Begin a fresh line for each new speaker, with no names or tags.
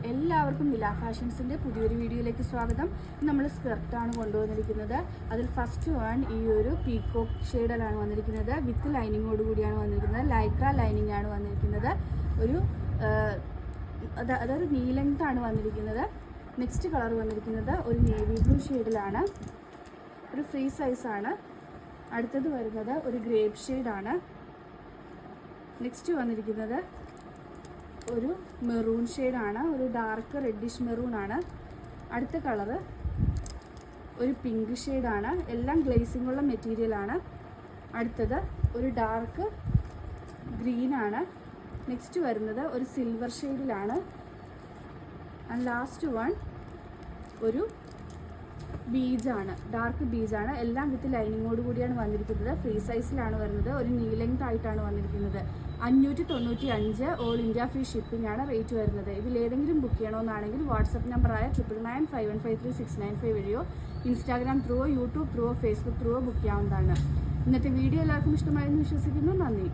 എല്ലാവർക്കും നില ഫാഷൻസിൻ്റെ പുതിയൊരു വീഡിയോയിലേക്ക് സ്വാഗതം. നമ്മൾ സ്കർട്ടാണ് കൊണ്ടുവന്നിരിക്കുന്നത്. അതിൽ ഫസ്റ്റ് വൺ ഈ ഒരു പീക്കോക്ക് ഷെയ്ഡിലാണ് വന്നിരിക്കുന്നത്. വിത്ത് ലൈനിങ്ങോട് കൂടിയാണ് വന്നിരിക്കുന്നത്. ലൈക്ര ലൈനിങ് ആണ് വന്നിരിക്കുന്നത്. അതൊരു നീ ലെങ്ത് ആണ് വന്നിരിക്കുന്നത്. നെക്സ്റ്റ് കളർ വന്നിരിക്കുന്നത് ഒരു നേവി ബ്ലൂ ഷെയ്ഡിലാണ്. ഒരു ഫ്രീ സൈസാണ്. അടുത്തത് വരുന്നത് ഒരു ഗ്രേപ്പ് ഷെയ്ഡാണ്. നെക്സ്റ്റ് വന്നിരിക്കുന്നത് ഒരു മെറൂൺ ഷെയ്ഡാണ്. ഒരു ഡാർക്ക് റെഡിഷ് മെറൂൺ ആണ്. അടുത്ത കളറ് ഒരു പിങ്ക് ഷെയ്ഡാണ്. എല്ലാം ഗ്ലേസിംഗ് ഉള്ള മെറ്റീരിയലാണ്. അടുത്തത് ഒരു ഡാർക്ക് ഗ്രീനാണ്. നെക്സ്റ്റ് വരുന്നത് ഒരു സിൽവർ ഷെയ്ഡിലാണ്. ആൻഡ് ലാസ്റ്റ് വൺ ഒരു ബീജാണ്, ഡാർക്ക് ബീജാണ്. എല്ലാം വിത്ത് ലൈനിങ്ങോട് കൂടിയാണ് വന്നിരിക്കുന്നത്. ഫ്രീ സൈസിലാണ് വരുന്നത്. ഒരു നീ ലെങ്ത് ആയിട്ടാണ് വന്നിരിക്കുന്നത്. 595 ഓൾ ഇന്ത്യ ഫ്രീ ഷിപ്പിംഗ് ആണ് റേറ്റ് വരുന്നത്. ഇതിലേതെങ്കിലും ബുക്ക് ചെയ്യണമെന്നാണെങ്കിൽ വാട്സപ്പ് നമ്പറായ 9995153695 വഴിയോ ഇൻസ്റ്റാഗ്രാം ത്രൂവോ യൂട്യൂബ് ത്രൂവോ ഫേസ്ബുക്ക് ത്രൂവോ ബുക്ക് ചെയ്യാവുന്നതാണ്. ഇന്നത്തെ വീഡിയോ എല്ലാവർക്കും ഇഷ്ടമായെന്ന് വിശ്വസിക്കുന്നു. നന്ദി.